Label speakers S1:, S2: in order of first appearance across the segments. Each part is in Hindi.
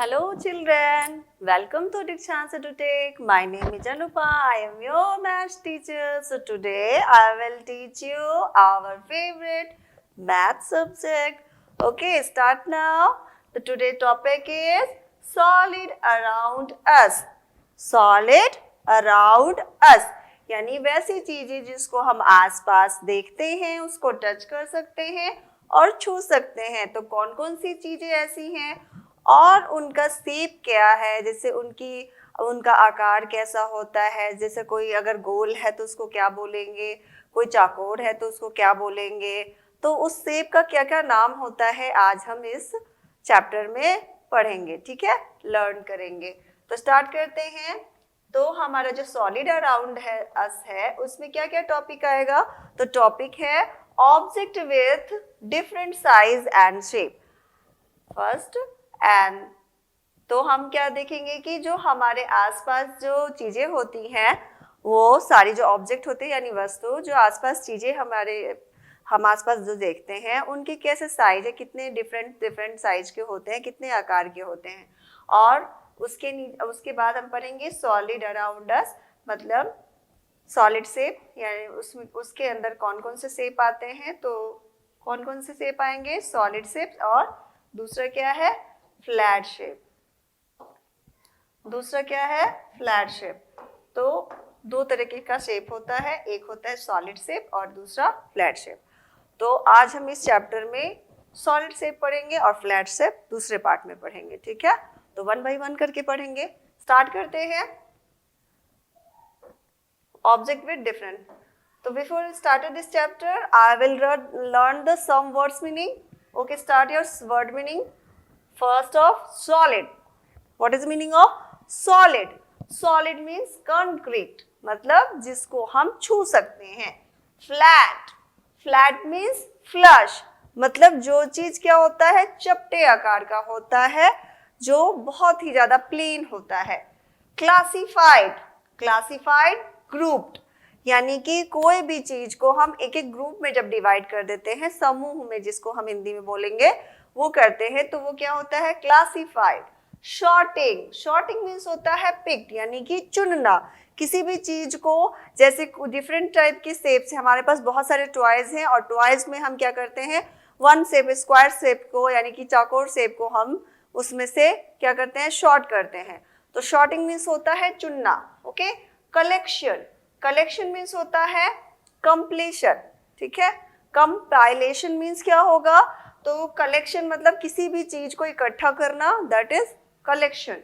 S1: Hello children, welcome to Dikshansa to Take. My name is Anupa, I am your math teacher. So today I will teach you our favorite math subject. Okay, start now. The today topic is solid around us. Solid around us. यानी वैसी चीजें जिसको हम आसपास देखते हैं, उसको टच कर सकते हैं और छू सकते हैं. तो कौन कौन सी चीजें ऐसी हैं और उनका शेप क्या है, जैसे उनका आकार कैसा होता है. जैसे कोई अगर गोल है तो उसको क्या बोलेंगे, कोई चौकोर है तो उसको क्या बोलेंगे. तो उस शेप का क्या क्या नाम होता है आज हम इस चैप्टर में पढ़ेंगे. ठीक है, लर्न करेंगे. तो स्टार्ट करते हैं. तो हमारा जो सॉलिड अराउंड है अस है उसमें क्या क्या टॉपिक आएगा. तो टॉपिक है object with different size and shape. First and तो हम क्या देखेंगे कि जो हमारे आसपास जो चीजें होती हैं वो सारी जो ऑब्जेक्ट होते हैं यानी वस्तु, जो आसपास चीजें हम आसपास जो देखते हैं उनके कैसे साइज है, कितने डिफरेंट साइज के होते हैं, कितने आकार के होते हैं. और उसके बाद हम पढ़ेंगे सॉलिड अराउंड अस, मतलब सॉलिड शेप, यानी उसके अंदर कौन कौन से शेप आते हैं. तो कौन कौन से शेप आएंगे, सॉलिड शेप, और दूसरा क्या है फ्लैट शेप. दूसरा क्या है फ्लैट शेप. तो दो तरीके का शेप होता है, एक होता है सॉलिड शेप और दूसरा फ्लैट शेप. तो आज हम इस चैप्टर में सॉलिड शेप पढ़ेंगे और फ्लैट शेप दूसरे पार्ट में पढ़ेंगे. ठीक है, तो वन बाय वन करके पढ़ेंगे. स्टार्ट करते हैं. Object with different. तो before started this chapter I will learn the some words meaning. Okay, start your word meaning. First of solid. What is the meaning of solid? Solid means concrete, मतलब जिसको हम छू सकते हैं. Flat. Flat means flush, मतलब जो चीज क्या होता है चपटे आकार का होता है, जो बहुत ही ज्यादा प्लेन होता है. Classified. Classified, grouped, यानी कि कोई भी चीज को हम एक एक ग्रुप में जब डिवाइड कर देते हैं, समूह में जिसको हम हिंदी में बोलेंगे वो करते हैं, तो वो क्या होता है क्लासिफाइड. शॉर्टिंग. शॉर्टिंग मीन्स होता है पिक्ड, यानी कि चुनना. किसी भी चीज को, जैसे डिफरेंट टाइप के शेप से हमारे पास बहुत सारे टॉयज हैं और टॉयज में हम क्या करते हैं वन शेप, स्क्वायर शेप को यानी कि चौकोर शेप को हम उसमें से क्या करते हैं शॉर्ट करते हैं. तो शॉर्टिंग मीन्स होता है चुनना. ओके. कलेक्शन. कलेक्शन मीन्स होता है कंप्लीशन. ठीक है. कंपाइलेशन मीन्स क्या होगा, तो कलेक्शन मतलब किसी भी चीज को इकट्ठा करना, that is collection.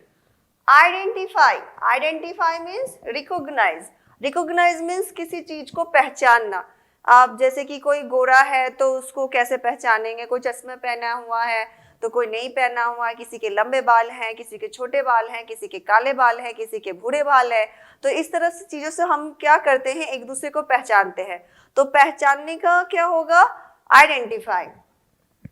S1: Identify. Identify means recognise. Recognise means किसी चीज को पहचानना. आप जैसे कि कोई गोरा है तो उसको कैसे पहचानेंगे, कोई चश्मा पहना हुआ है तो कोई नहीं पहना हुआ है, किसी के लंबे बाल हैं, किसी के छोटे बाल हैं, किसी के काले बाल हैं, किसी के भूरे बाल हैं. तो इस तरह से चीजों से हम क्या करते हैं एक दूसरे को पहचानते हैं. तो पहचानने का क्या होगा आइडेंटिफाई.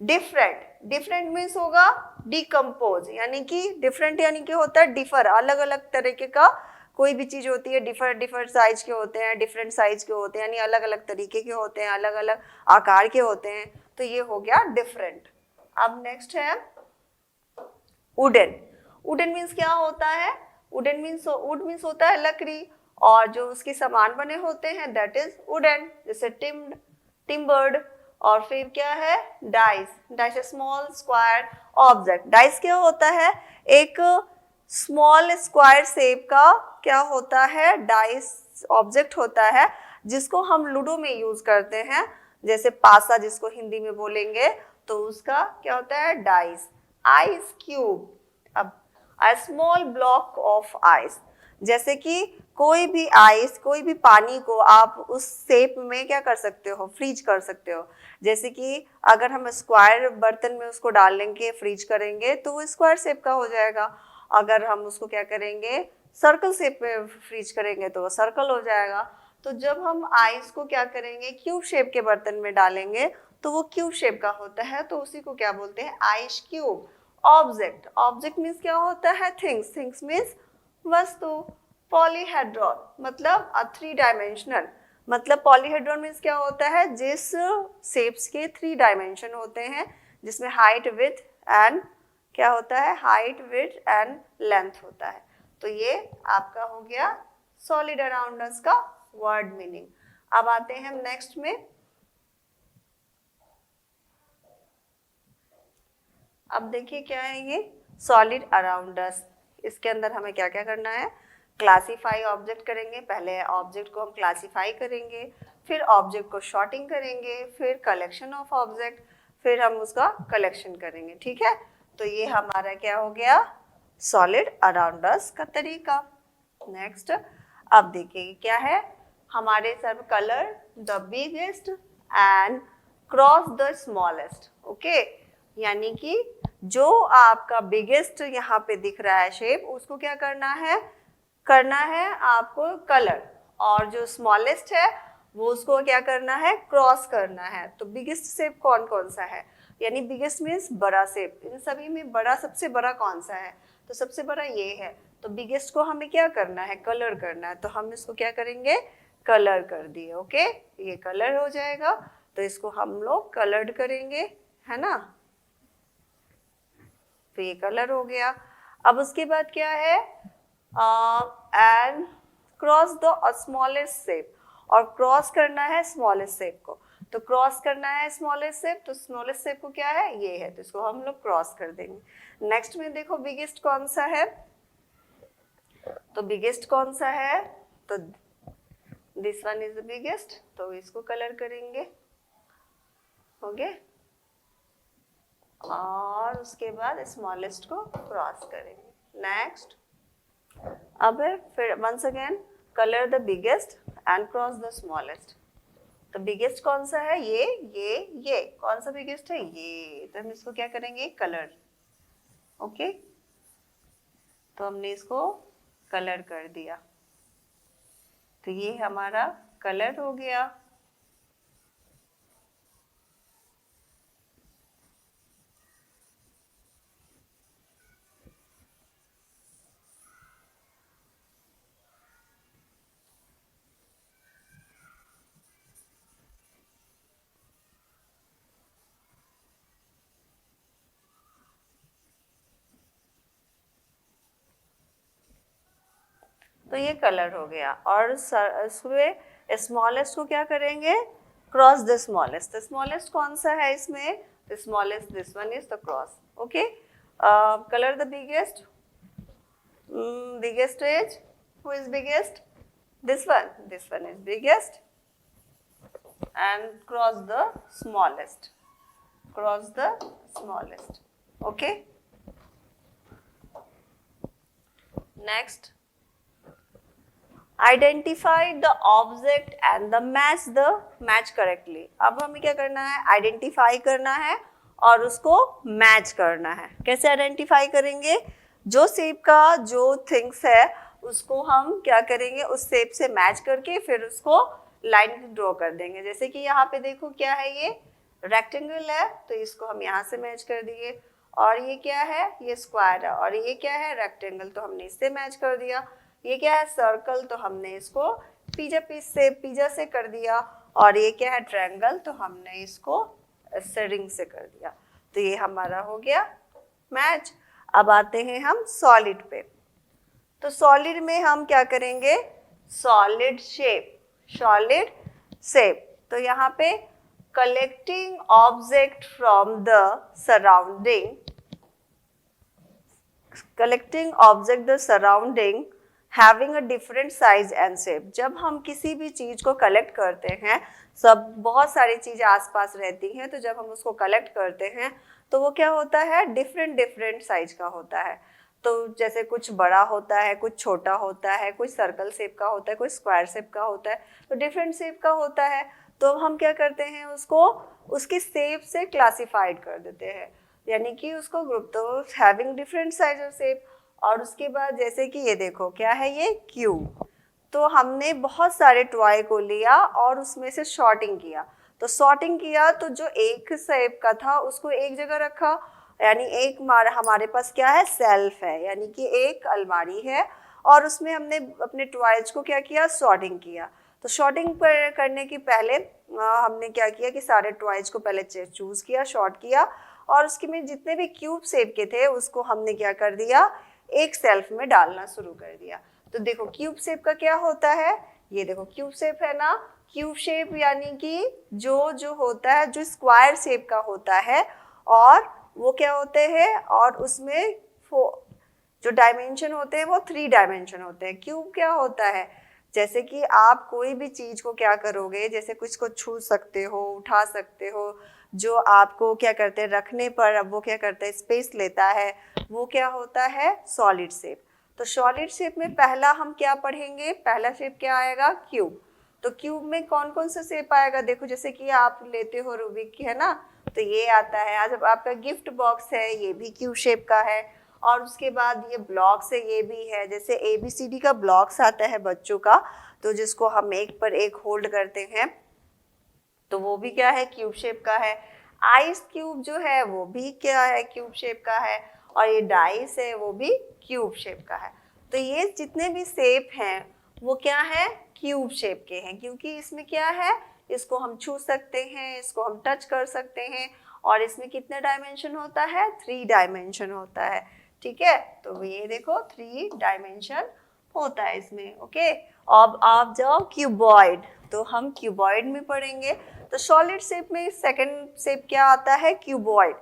S1: डिफरेंट. डिफरेंट मीन्स होगा डिकम्पोज, यानी कि डिफरेंट यानी कि होता है डिफर, अलग अलग तरीके का कोई भी चीज होती है, डिफरेंट साइज के होते हैं, डिफरेंट साइज के होते हैं, यानी अलग अलग तरीके के होते हैं, अलग अलग आकार के होते हैं. तो ये हो गया डिफरेंट. अब नेक्स्ट है वुडन. वुडन मीन्स क्या होता है, वुडन मीन्स वुड मीन्स होता है लकड़ी, और जो उसके सामान बने होते हैं दैट इज वुडन, जैसे टिम्बर्ड. और फिर क्या है dice. Dice small square object. Dice क्या होता है एक स्मॉल स्क्वायर शेप का क्या होता है डाइस ऑब्जेक्ट होता है, जिसको हम लूडो में यूज करते हैं, जैसे पासा जिसको हिंदी में बोलेंगे, तो उसका क्या होता है डाइस. Ice cube. अब a small block of ice, जैसे कि कोई भी आइस, कोई भी पानी को आप उस शेप में क्या कर सकते हो फ्रीज कर सकते हो. जैसे कि अगर हम स्क्वायर बर्तन में उसको डालेंगे फ्रीज करेंगे तो वो स्क्वायर शेप का हो जाएगा. अगर हम उसको क्या करेंगे सर्कल शेप में फ्रीज करेंगे तो वो सर्कल हो जाएगा. तो जब हम आइस को क्या करेंगे क्यूब शेप के बर्तन में डालेंगे तो वो क्यूब शेप का होता है, तो उसी को क्या बोलते हैं ice cube. Object. Object means क्या होता है थिंग्स. थिंग्स मीन्स वस्तु. पॉलीहेड्रॉन मतलब थ्री डायमेंशनल, मतलब पॉलीहेड्रॉन मीन्स क्या होता है जिस शेप्स के थ्री डायमेंशन होते हैं, जिसमें हाइट विड्थ एंड क्या होता है, हाइट, विड्थ एंड लेंथ होता है। तो ये आपका हो गया सॉलिड अराउंड अस का वर्ड मीनिंग। अब आते हैं हम नेक्स्ट में। अब देखिए क्या है ये सॉलिड अराउंड अस। इसके अंदर हमें क्या क्या करना है, क्लासीफाई ऑब्जेक्ट करेंगे। पहले ऑब्जेक्ट को हम क्लासीफाई करेंगे, फिर ऑब्जेक्ट को शॉर्टिंग करेंगे, फिर कलेक्शन ऑफ ऑब्जेक्ट, फिर हम उसका कलेक्शन करेंगे। ठीक है, तो ये हमारा क्या हो गया, सॉलिड अराउंड अस का तरीका। नेक्स्ट अब देखिए क्या है, हमारे sir colour the biggest and cross the smallest. Okay, यानी कि जो आपका बिगेस्ट यहाँ पे दिख रहा है शेप, उसको क्या करना है आपको कलर, और जो स्मॉलेस्ट है वो उसको क्या करना है, क्रॉस करना है। तो बिगेस्ट शेप कौन कौन सा है, यानी बिगेस्ट मीन्स बड़ा शेप। इन सभी में बड़ा, सबसे बड़ा कौन सा है, तो सबसे बड़ा ये है। तो बिगेस्ट को हमें क्या करना है, कलर करना है। तो हम इसको क्या करेंगे, कलर कर दिए। ओके, ये कलर हो जाएगा, तो इसको हम लोग कलर्ड करेंगे, है ना। तो ये कलर हो गया। अब उसके बाद क्या है, and cross the smallest shape, और क्रॉस करना है स्मॉलेस्ट शेप को। तो क्रॉस करना है स्मॉलेस्ट शेप, तो स्मॉलेस्ट शेप को क्या है, ये है, तो इसको हम लोग क्रॉस कर देंगे। नेक्स्ट में देखो बिगेस्ट कौन सा है, तो बिगेस्ट कौन सा है, तो this one is the biggest, तो इसको कलर करेंगे। हो गया, और उसके बाद स्मॉलेस्ट को क्रॉस करेंगे। नेक्स्ट अब फिर once again colour the biggest and cross the smallest. तो बिगेस्ट कौन सा है, ये कौन सा बिगेस्ट है, ये, तो हम इसको क्या करेंगे, कलर। ओके, तो हमने इसको कलर कर दिया, तो ये हमारा कलर हो गया। तो ये कलर हो गया, और इसमें स्मॉलेस्ट को क्या करेंगे, cross the smallest. The smallest कौन सा है इसमें, the smallest, this one is the cross. Okay, colour the biggest, biggest is, who is biggest, this one is biggest, and cross the smallest, okay. Next, identify the object and the match correctly. अब हमें क्या करना है, आइडेंटिफाई करना है और उसको मैच करना है। कैसे आइडेंटिफाई करेंगे, जो शेप का जो थिंग्स है उसको हम क्या करेंगे, उस शेप से मैच करके फिर उसको लाइन ड्रॉ कर देंगे। जैसे कि यहाँ पे देखो क्या है, ये रेक्टेंगल है, तो इसको हम यहाँ से मैच कर दिए, और ये क्या है, ये स्क्वायर है, और ये क्या है, रेक्टेंगल, तो हमने इससे मैच कर दिया। ये क्या है, सर्कल, तो हमने इसको पिज्जा से कर दिया, और ये क्या है, ट्रायंगल, तो हमने इसको रिंग से कर दिया। तो ये हमारा हो गया मैच। अब आते हैं हम सॉलिड पे। तो सॉलिड में हम क्या करेंगे, सॉलिड शेप। तो यहाँ पे collecting object from the surrounding having a different size and shape. जब हम किसी भी चीज को कलेक्ट करते हैं, सब बहुत सारी चीजें आसपास रहती हैं, तो जब हम उसको कलेक्ट करते हैं तो वो क्या होता है, डिफरेंट साइज का होता है। तो जैसे कुछ बड़ा होता है, कुछ छोटा होता है, कुछ सर्कल शेप का होता है, कुछ स्क्वायर शेप का होता है, तो डिफरेंट शेप का होता है। तो हम क्या करते हैं, उसको उसकी शेप से क्लासिफाइड कर देते हैं, यानी कि उसको ग्रुप, तो हैविंग डिफरेंट साइज और शेप। और उसके बाद जैसे कि ये देखो क्या है, ये क्यूब, तो हमने बहुत सारे टॉय को लिया और उसमें से सॉर्टिंग किया। तो सॉर्टिंग किया तो जो एक शेप का था उसको एक जगह रखा, यानी एक हमारे पास क्या है, सेल्फ है, यानी कि एक अलमारी है, और उसमें हमने अपने टॉयज को क्या किया, सॉर्टिंग किया। तो सॉर्टिंग करने के पहले हमने क्या किया कि सारे टॉयज को पहले चूज किया, सॉर्ट किया, और उसके में जितने भी क्यूब शेप के थे उसको हमने क्या कर दिया, एक सेल्फ में डालना शुरू कर दिया। तो देखो क्यूब शेप का क्या होता है, ये देखो क्यूब शेप है ना, क्यूब शेप यानी कि जो होता है जो स्क्वायर शेप का होता है और वो क्या होते हैं, और उसमें जो डायमेंशन होते हैं वो 3 डायमेंशन होते हैं। क्यूब क्या होता है, जैसे कि आप कोई भी चीज को क्या करोगे, जैसे कुछ को छू सकते हो, उठा सकते हो, जो आपको क्या करते हैं रखने पर अब वो क्या करता है स्पेस लेता है, वो क्या होता है सॉलिड शेप। तो सॉलिड शेप में पहला हम क्या पढ़ेंगे, पहला शेप क्या आएगा, क्यूब। तो क्यूब में कौन कौन सा शेप आएगा, देखो जैसे कि आप लेते हो रूबिक की, है ना, तो ये आता है। आज आपका गिफ्ट बॉक्स है, ये भी क्यूब शेप का है। और उसके बाद ये ब्लॉक्स है, ये भी है, जैसे ABCD का ब्लॉक्स आता है बच्चों का, तो जिसको हम एक पर एक होल्ड करते हैं, तो वो भी क्या है क्यूब शेप का है। आइस क्यूब जो है वो भी क्या है क्यूब शेप का है, और ये डाइस है वो भी क्यूब शेप का है। तो ये जितने भी शेप हैं वो क्या है क्यूब शेप के हैं, क्योंकि इसमें क्या है, इसको हम छू सकते हैं, इसको हम टच कर सकते हैं, और इसमें कितने डायमेंशन होता है, 3 डायमेंशन होता है। ठीक है, तो ये देखो 3 डायमेंशन होता है इसमें। ओके, अब आप जाओ क्यूबॉइड, तो हम क्यूबॉइड में पढ़ेंगे। तो सॉलिड शेप में सेकंड शेप क्या आता है, क्यूबॉइड।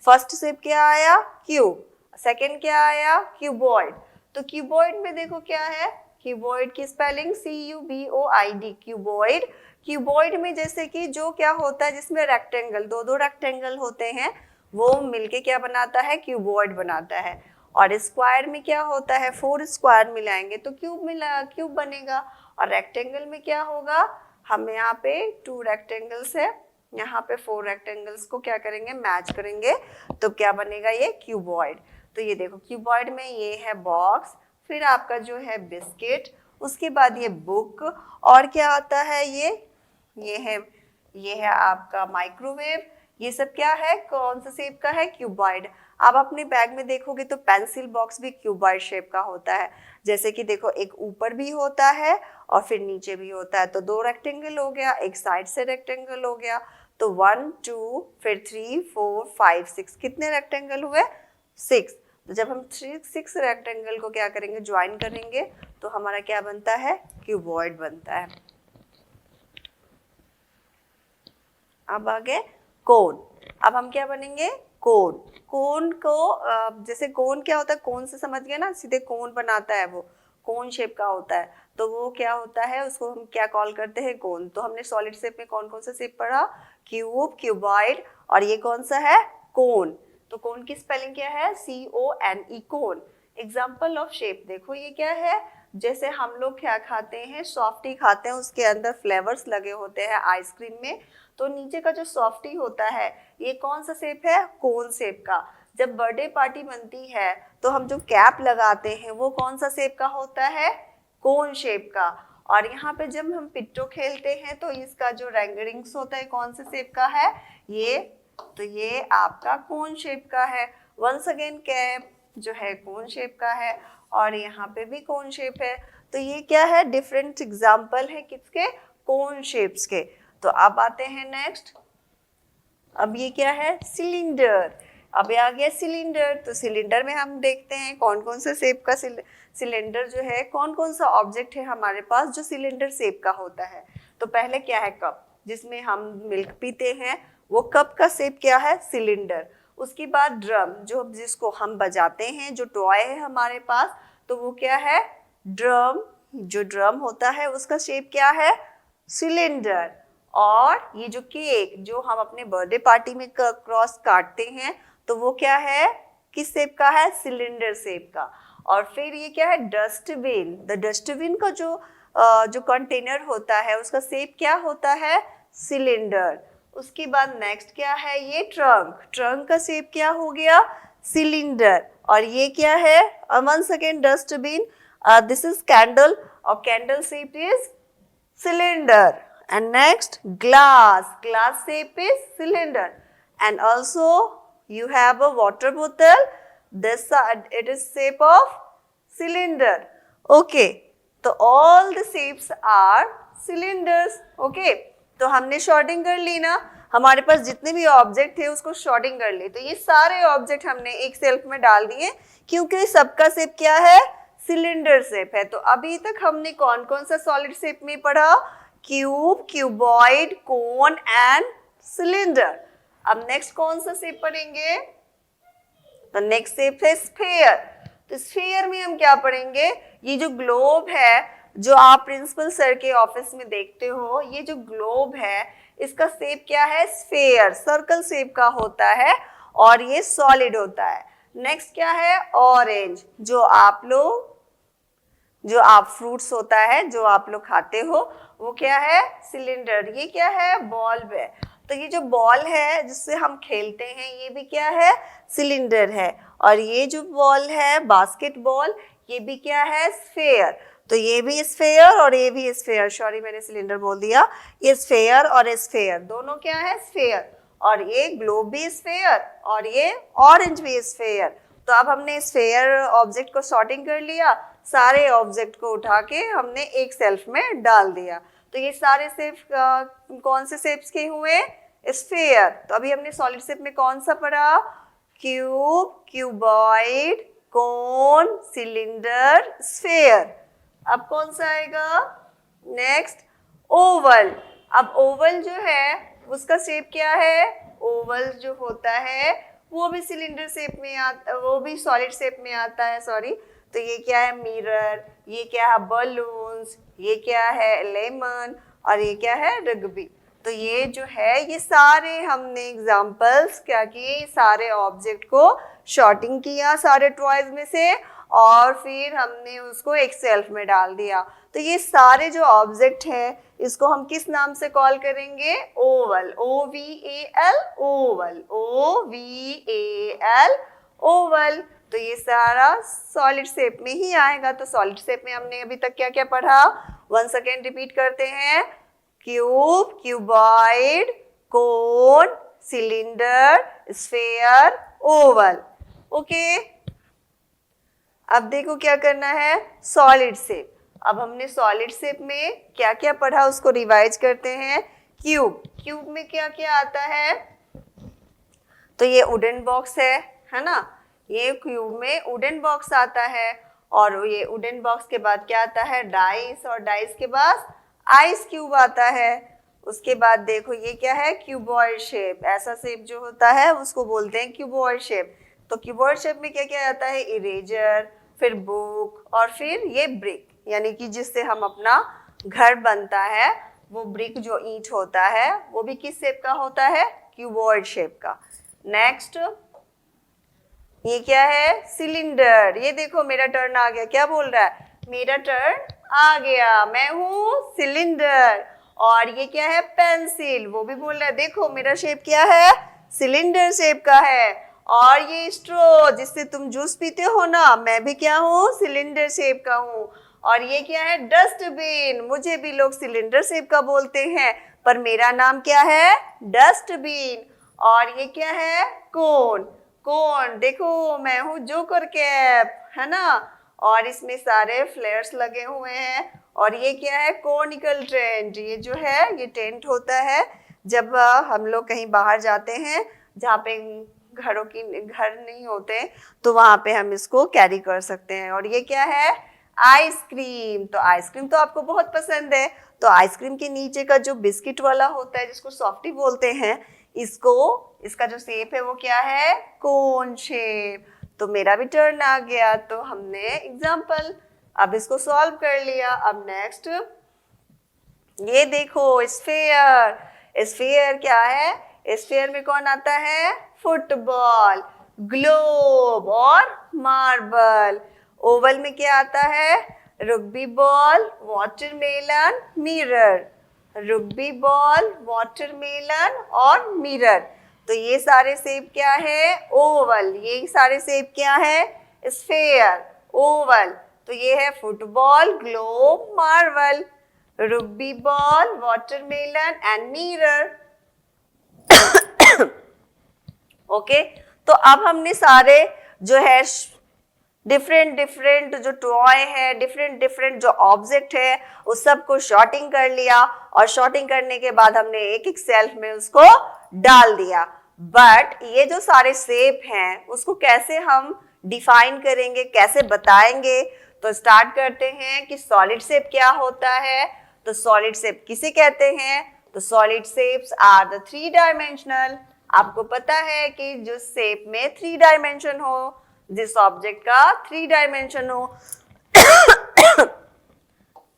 S1: फर्स्ट शेप क्या आया, क्यूब, सेकंड क्या आया, क्यूबॉइड। तो क्यूबॉइड में देखो क्या है, क्यूबॉइड की स्पेलिंग CUBOID, क्यूबॉइड। क्यूबॉइड में जैसे कि जो क्या होता है, जिसमें रेक्टेंगल, दो रेक्टेंगल होते हैं, वो मिलके क्या बनाता है, क्यूबॉइड बनाता है। और स्क्वायर में क्या होता है, 4 स्क्वायर मिलाएंगे तो क्यूब बनेगा। और रेक्टेंगल में क्या होगा, हम यहाँ पे 2 रेक्टेंगल्स है, यहाँ पे 4 रेक्टेंगल्स को क्या करेंगे, मैच करेंगे, तो क्या बनेगा, ये क्यूबॉइड। तो ये देखो क्यूबॉइड में ये है बॉक्स, फिर आपका जो है बिस्किट, उसके बाद ये बुक, और क्या आता है, ये है आपका माइक्रोवेव। ये सब क्या है, कौन सा शेप का है, क्यूबॉइड। आप अपने बैग में देखोगे तो पेंसिल बॉक्स भी क्यूबॉइड शेप का होता है। जैसे कि देखो एक ऊपर भी होता है और फिर नीचे भी होता है, तो 2 रेक्टेंगल हो गया, एक साइड से रेक्टेंगल हो गया, तो 1 2 फिर 3 4 5 6, कितने रेक्टेंगल हुए, 6। तो जब हम 6 रेक्टेंगल को क्या करेंगे, ज्वाइन करेंगे, तो हमारा क्या बनता है, क्यूबॉइड बनता है। अब आगे कोन, अब हम क्या बनेंगे, कोन। कोन को जैसे कोन क्या होता है, कोन से समझ गए ना, सीधे कोन बनाता है, वो कोन शेप का होता है, तो वो क्या होता है, उसको हम क्या कॉल करते हैं, कोन। तो हमने सॉलिड शेप में कौन कौन सा शेप पढ़ा, क्यूब, क्यूबॉइड, और ये कौन सा है, कोन। तो कोन की स्पेलिंग क्या है, CONE, cone. Example of shape देखो, ये क्या है, जैसे हम लोग क्या खाते हैं, सॉफ्टी खाते हैं, उसके अंदर फ्लेवर्स लगे होते हैं आइसक्रीम में, तो नीचे का जो सॉफ्टी होता है ये कौन सा शेप है, कोन शेप का। जब बर्थडे पार्टी बनती है तो हम जो कैप लगाते हैं वो कौन सा शेप का होता है, कोन शेप का। और यहाँ पे जब हम पिट्टो खेलते हैं तो इसका जो रिंग्स होता है कौन से शेप का है, ये, तो ये आपका कोन शेप का है। वंस अगेन कैप जो है कोन शेप का है, और यहाँ पे भी कोन शेप है। तो ये क्या है, डिफरेंट एग्जाम्पल है किसके, कोन शेप्स के। तो अब आते हैं नेक्स्ट, अब ये क्या है, सिलेंडर। अब ये आ गया सिलेंडर। तो सिलेंडर में हम देखते हैं कौन कौन से शेप का सिलेंडर जो है, कौन कौन सा ऑब्जेक्ट है हमारे पास जो सिलेंडर शेप का होता है। तो पहले क्या है, कप, जिसमें हम मिल्क पीते हैं, वो कप का शेप क्या है, सिलेंडर। उसके बाद ड्रम, जो जिसको हम बजाते हैं, जो टॉय है हमारे पास, तो वो क्या है, ड्रम। जो ड्रम होता है उसका शेप क्या है, सिलेंडर। और ये जो केक जो हम अपने बर्थडे पार्टी में क्रॉस काटते हैं, तो वो क्या है, किस शेप का है, सिलेंडर शेप का। और फिर ये क्या है, डस्टबिन। द डस्टबिन का जो कंटेनर होता है उसका शेप क्या होता है, सिलेंडर। उसके बाद नेक्स्ट क्या है, ये ट्रंक। ट्रंक का शेप क्या हो गया, सिलेंडर। और ये क्या है, one second, dustbin, this is candle, और candle shape is cylinder. And next, glass. Glass shape is cylinder. And also you have a water bottle. This side it is shape of cylinder. Okay. तो all the shapes are cylinders. Okay. तो हमने शॉर्टिंग कर ली ना, हमारे पास जितने भी ऑब्जेक्ट थे उसको शॉर्टिंग कर ली। तो ये सारे ऑब्जेक्ट हमने एक सेल्फ में डाल दिए क्योंकि सबका शेप क्या है, सिलेंडर शेप है। तो अभी तक हमने कौन कौन सा सॉलिड शेप में पढ़ा, cube, cuboid, cone and cylinder. अब नेक्स्ट कौन सा शेप पढ़ेंगे, तो नेक्स्ट शेप है स्फीयर। तो स्फीयर में हम क्या पढ़ेंगे, ये जो ग्लोब है जो आप प्रिंसिपल सर के ऑफिस में देखते हो, ये जो ग्लोब है इसका शेप क्या है, स्फीयर, सर्कल शेप का होता है और ये सॉलिड होता है। नेक्स्ट क्या है, ऑरेंज, जो आप फ्रूट्स होता है जो आप लोग खाते हो वो क्या है, सिलेंडर। ये क्या है, बॉल है। तो ये जो बॉल है जिससे हम खेलते हैं ये भी क्या है, सिलेंडर है। और ये जो बॉल है बास्केटबॉल, ये भी क्या है, स्फीयर। तो ये भी स्फीयर और ये भी स्फीयर, सॉरी मैंने सिलेंडर बोल दिया, ये स्फीयर और स्फीयर दोनों क्या है, स्फीयर। और ये ग्लोब भी स्फीयर और ये ऑरेंज भी स्फीयर। तो अब हमने स्फीयर ऑब्जेक्ट को सॉर्टिंग कर लिया, सारे ऑब्जेक्ट को उठा के हमने एक सेल्फ में डाल दिया। तो ये सारे शेप कौन से शेप्स के हुए, स्फीयर। तो अभी हमने सॉलिड शेप में कौन सा पढ़ा, cube, cuboid, cone, cylinder, sphere. अब कौन सा आएगा, नेक्स्ट ओवल। अब ओवल जो है उसका शेप क्या है, ओवल जो होता है वो भी सिलेंडर शेप में आता, वो भी सॉलिड शेप में आता है, सॉरी। तो ये क्या है, मिरर, ये क्या है, बलून्स, ये क्या है, लेमन, और ये क्या है, रग्बी। तो ये जो है ये सारे हमने एग्जाम्पल्स क्या किए, सारे ऑब्जेक्ट को शॉर्टिंग किया सारे टॉयज में से और फिर हमने उसको एक सेल्फ में डाल दिया। तो ये सारे जो ऑब्जेक्ट हैं इसको हम किस नाम से कॉल करेंगे, Oval, OVAL, Oval, OVAL, Oval. तो ये सारा सॉलिड शेप में ही आएगा। तो सॉलिड शेप में हमने अभी तक क्या क्या पढ़ा, वंस अगेन रिपीट करते हैं, cube, cuboid, cone, cylinder, sphere, Oval. Okay, अब देखो क्या करना है, सॉलिड शेप। अब हमने सॉलिड शेप में क्या क्या पढ़ा उसको रिवाइज करते हैं। क्यूब, क्यूब में क्या क्या आता है, तो ये वुडन बॉक्स है ना, ये क्यूब में वुडन बॉक्स आता है। और ये वुडन बॉक्स के बाद क्या आता है, डाइस, और डाइस के बाद आइस क्यूब आता है। उसके बाद देखो ये क्या है, क्यूबॉइड शेप, ऐसा शेप जो होता है उसको बोलते हैं क्यूबॉइड शेप। तो क्यूबॉइड शेप में क्या क्या आता है, इरेजर, फिर बुक, और फिर ये ब्रिक, यानी कि जिससे हम अपना घर बनता है वो ब्रिक जो ईंट होता है वो भी किस शेप का होता है, क्यूबॉइड शेप का। नेक्स्ट ये क्या है, सिलेंडर। ये देखो मेरा टर्न आ गया, क्या बोल रहा है, मेरा टर्न आ गया, मैं हूँ सिलेंडर। और ये क्या है, पेंसिल, वो भी बोल रहा है देखो मेरा शेप क्या है, सिलेंडर शेप का है। और ये स्ट्रॉ जिससे तुम जूस पीते हो ना, मैं भी क्या हूँ, सिलेंडर शेप का हूँ। और ये क्या है, डस्टबिन, मुझे भी लोग सिलेंडर शेप का बोलते हैं पर मेरा नाम क्या है, डस्टबिन। और ये क्या है, कोन, कोन देखो मैं हूँ जोकर कैप, है ना, और इसमें सारे फ्लेयर्स लगे हुए हैं। और ये क्या है, कोनिकल टेंट, ये जो है ये टेंट होता है जब हम लोग कहीं बाहर जाते हैं जहाँ पे घर नहीं होते तो वहाँ पे हम इसको कैरी कर सकते हैं। और ये क्या है, आइसक्रीम। तो आइसक्रीम तो आपको बहुत पसंद है, तो आइसक्रीम के नीचे का जो बिस्किट वाला होता है जिसको सॉफ्टी बोलते हैं, इसका जो शेप है वो क्या है, कोन शेप। तो मेरा भी टर्न आ गया, तो हमने एग्जाम्पल अब इसको सॉल्व कर लिया। अब नेक्स्ट ये देखो, स्फीयर, स्फीयर क्या है, स्फीयर में कौन आता है, फुटबॉल, ग्लोब और मार्बल। ओवल में क्या आता है, rugby ball, watermelon, mirror, rugby ball, watermelon और मिरर। तो ये सारे शेप क्या है, ओवल, ये सारे शेप क्या है, स्फीयर, ओवल। तो ये है football, globe, marble, rugby ball, watermelon and mirror. Okay, तो अब हमने सारे जो है डिफरेंट जो टॉय है, डिफरेंट जो ऑब्जेक्ट है उस सब को शॉर्टिंग कर लिया। और शॉर्टिंग करने के बाद हमने एक एक सेल्फ में उसको डाल दिया। बट ये जो सारे शेप हैं उसको कैसे हम डिफाइन करेंगे, कैसे बताएंगे? तो स्टार्ट करते हैं कि सॉलिड शेप क्या होता है। तो सॉलिड शेप किसे कहते हैं? तो solid shapes are the 3 dimensional. आपको पता है कि जो शेप में 3 डायमेंशन हो, जिस ऑब्जेक्ट का 3 डायमेंशन हो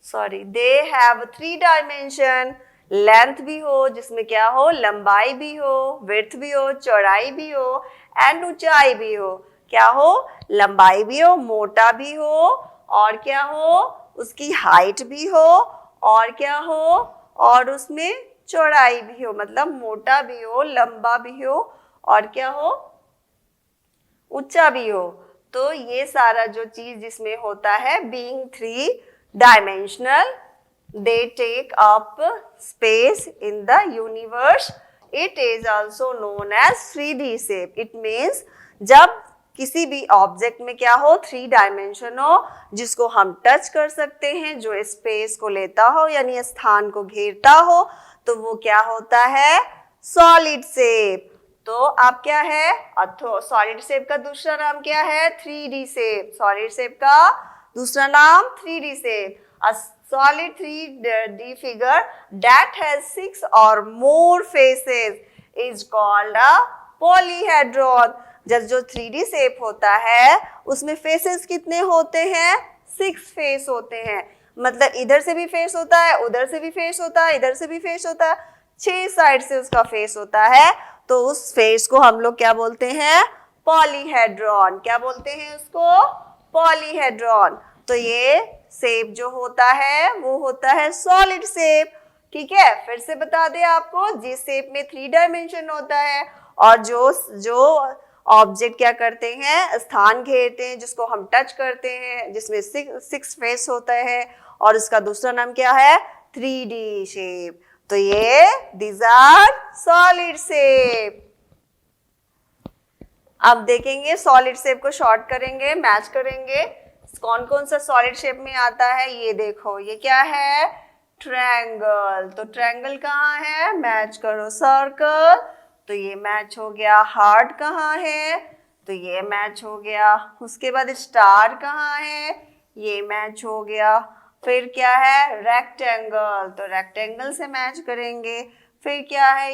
S1: sorry, they have 3 dimension. Length भी हो, जिसमें क्या हो, लंबाई भी हो, विड्थ भी हो, चौड़ाई भी हो, एंड ऊंचाई भी हो। क्या हो? लंबाई भी हो, मोटा भी हो, और क्या हो, उसकी हाइट भी हो, और क्या हो, और उसमें चौड़ाई भी हो, मतलब मोटा भी हो, लंबा भी हो, और क्या हो, ऊंचा भी हो। तो ये सारा जो चीज जिसमें होता है, being 3 dimensional, they take up space in the universe. It is also known as 3D shape. It means जब किसी भी ऑब्जेक्ट में क्या हो, 3 डायमेंशन हो, जिसको हम टच कर सकते हैं, जो स्पेस को लेता हो यानी स्थान को घेरता हो, तो वो क्या होता है, सॉलिड शेप। तो आप क्या है, सॉलिड शेप का दूसरा नाम क्या है, 3D शेप। सॉलिड शेप का दूसरा नाम 3D shape. A solid 3D figure that has 6 or more faces is called a polyhedron. जब जो 3D शेप होता है उसमें फेसेस कितने होते हैं, 6 फेस होते हैं। मतलब इधर से भी फेस होता है, उधर से भी फेस होता है, इधर से भी फेस होता है, 6 साइड से उसका फेस होता है। तो उस फेस को हम लोग क्या बोलते हैं, पॉलीहेड्रॉन। क्या बोलते हैं उसको, पॉलीहेड्रॉन। तो ये शेप जो होता है वो होता है सॉलिड शेप। ठीक है, फिर से बता दें आपको, जिस शेप में 3 डायमेंशन होता है और जो ऑब्जेक्ट क्या करते हैं, स्थान घेरते हैं, जिसको हम टच करते हैं, जिसमें 6 फेस होता है, और उसका दूसरा नाम क्या है, 3D शेप। तो ये दीज आर सॉलिड शेप। अब देखेंगे सॉलिड शेप को शॉर्ट करेंगे, मैच करेंगे, कौन कौन सा सॉलिड शेप में आता है। ये देखो, ये क्या है, ट्रायंगल। तो ट्रायंगल कहाँ है, मैच करो सर्कल। तो ये मैच हो गया। हार्ट कहाँ है, तो ये मैच हो गया। उसके बाद स्टार कहाँ है, ये मैच हो गया। फिर क्या है, रेक्टेंगल। तो रेक्टेंगल से मैच करेंगे। फिर क्या है,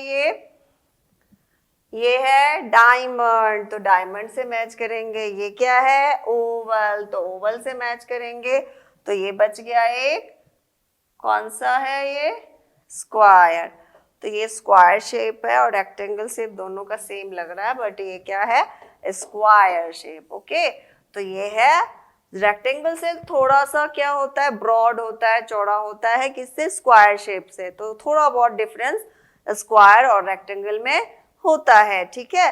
S1: ये है डायमंड। तो डायमंड से मैच करेंगे। ये क्या है, ओवल। तो ओवल से मैच करेंगे। तो ये बच गया एक, कौन सा है ये, स्क्वायर। तो ये स्क्वायर शेप है और रेक्टेंगल शेप दोनों का सेम लग रहा है, बट ये क्या है, स्क्वायर शेप। ओके, तो ये है रेक्टेंगल से थोड़ा सा क्या होता है, ब्रॉड होता है, चौड़ा होता है, किससे, स्क्वायर शेप से। तो थोड़ा बहुत डिफरेंस स्क्वायर और रेक्टेंगल में होता है। ठीक है,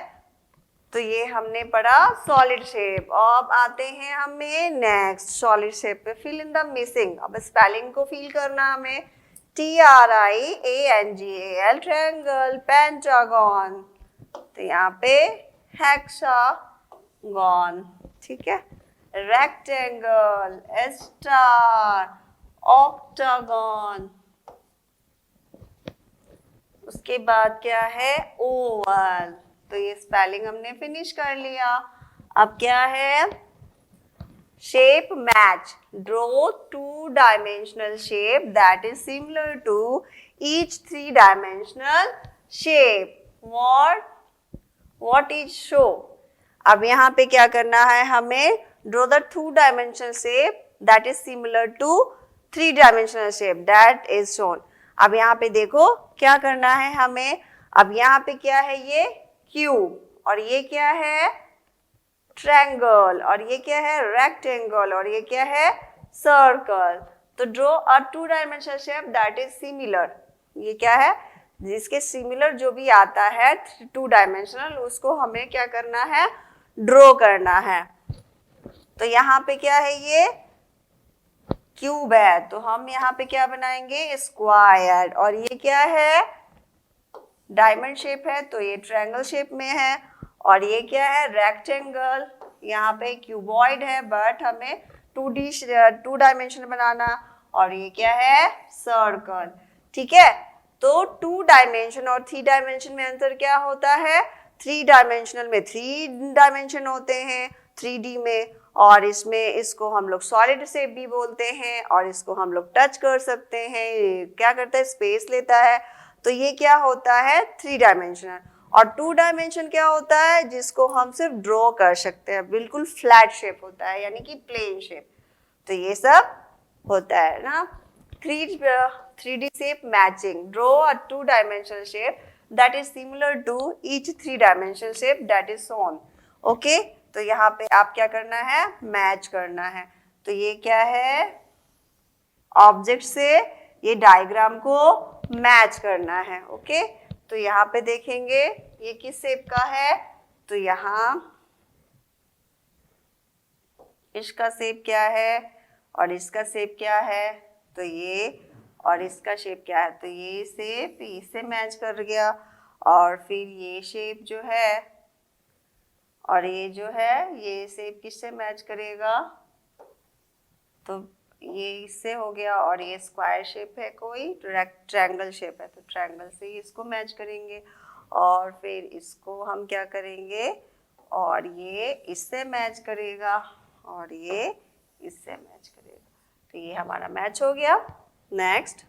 S1: तो ये हमने पढ़ा सॉलिड शेप। अब आते हैं हमें नेक्स्ट सॉलिड शेप पे, फिल इन द मिसिंग। अब स्पेलिंग को फिल करना हमें, TRIANGAL, ट्रायंगल, पेंटागन। तो यहाँ पे हेक्सागन। ठीक है, रेक्टेंगल, स्टार, ऑक्टागन। उसके बाद क्या है, ओवल। तो ये स्पेलिंग हमने फिनिश कर लिया। अब क्या है, shape match, draw 2 dimensional shape that is similar to each 3 dimensional shape. What is show. अब यहाँ पे क्या करना है हमें, draw the 2 dimensional shape that is similar to 3 dimensional shape that is shown. अब यहाँ पे देखो क्या करना है हमें। अब यहाँ पे क्या है, ये क्यूब, और ये क्या है, ट्रायंगल, और ये क्या है, रेक्टेंगल, और ये क्या है, सर्कल। तो draw a 2 dimensional shape that is similar. ये क्या है, जिसके सिमिलर जो भी आता है 2 डायमेंशनल, उसको हमें क्या करना है, ड्रॉ करना है। तो यहाँ पे क्या है, ये क्यूब है, तो हम यहाँ पे क्या बनाएंगे, स्क्वायर। और ये क्या है, डायमंड शेप है, तो ये ट्रायंगल शेप में है। और ये क्या है, रेक्टेंगल। यहाँ पे क्यूबॉइड है, बट हमें 2 डायमेंशन बनाना। और ये क्या है, सर्कल। ठीक है, तो 2 डायमेंशन और 3 डायमेंशन में अंतर क्या होता है? 3 डायमेंशनल में 3 डायमेंशन होते हैं 3D में, और इसमें इसको हम लोग सॉलिड शेप भी बोलते हैं, और इसको हम लोग टच कर सकते हैं, ये क्या करता है? स्पेस लेता है। तो ये क्या होता है? 3 डायमेंशनल। और 2 डायमेंशन क्या होता है? जिसको हम सिर्फ ड्रॉ कर सकते हैं, बिल्कुल फ्लैट शेप होता है, यानी कि प्लेन शेप। तो ये सब होता है ना। 3D shape matching. Draw a 2-dimensional shape that is similar to each 3-dimensional shape that is shown. Okay? तो यहाँ पे आप क्या करना है? मैच करना है। तो ये क्या है? ऑब्जेक्ट से ये डायग्राम को मैच करना है। ओके? तो यहाँ पे देखेंगे ये किस शेप का है? तो यहाँ इसका शेप क्या है और इसका शेप क्या है? तो ये, और इसका शेप क्या है? तो ये शेप इससे मैच कर गया, और फिर ये शेप जो है और ये जो है ये शेप किससे मैच करेगा? तो ये इससे हो गया, और ये स्क्वायर शेप है, कोई ट्रायंगल शेप है, तो ट्रायंगल से ही इसको मैच करेंगे, और फिर इसको हम क्या करेंगे? और ये इससे मैच करेगा, और ये इससे मैच करेगा। तो ये हमारा मैच हो गया। नेक्स्ट,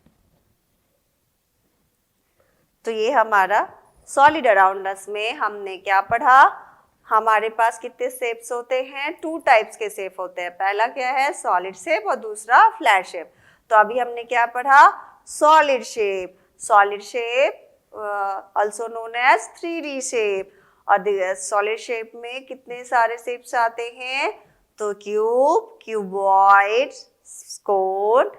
S1: तो ये हमारा सॉलिड अराउंड अस में हमने क्या पढ़ा? हमारे पास कितने शेप्स होते हैं? 2 टाइप्स के शेप होते हैं। पहला क्या है? सॉलिड शेप, और दूसरा फ्लैट शेप। तो अभी हमने क्या पढ़ा? Solid shape. Solid shape also known as 3D shape. और सॉलिड शेप में कितने सारे शेप्स आते हैं? तो cube, cuboid, cone,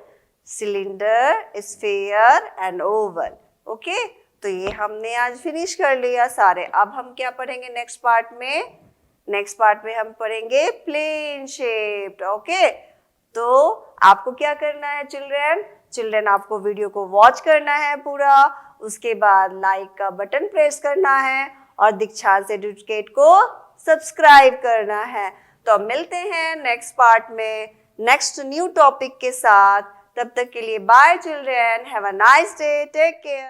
S1: cylinder, sphere and oval. Okay, तो ये हमने आज फिनिश कर लिया सारे। अब हम क्या पढ़ेंगे नेक्स्ट पार्ट में? नेक्स्ट पार्ट में हम पढ़ेंगे प्लेन शेप। ओके, तो आपको क्या करना है चिल्ड्रन? आपको वीडियो को वॉच करना है पूरा, उसके बाद लाइक का बटन प्रेस करना है, और दीक्षांत एजुकेट को सब्सक्राइब करना है। तो अब मिलते हैं नेक्स्ट पार्ट में नेक्स्ट न्यू टॉपिक के साथ। तब तक के लिए bye children, have a nice day, take care.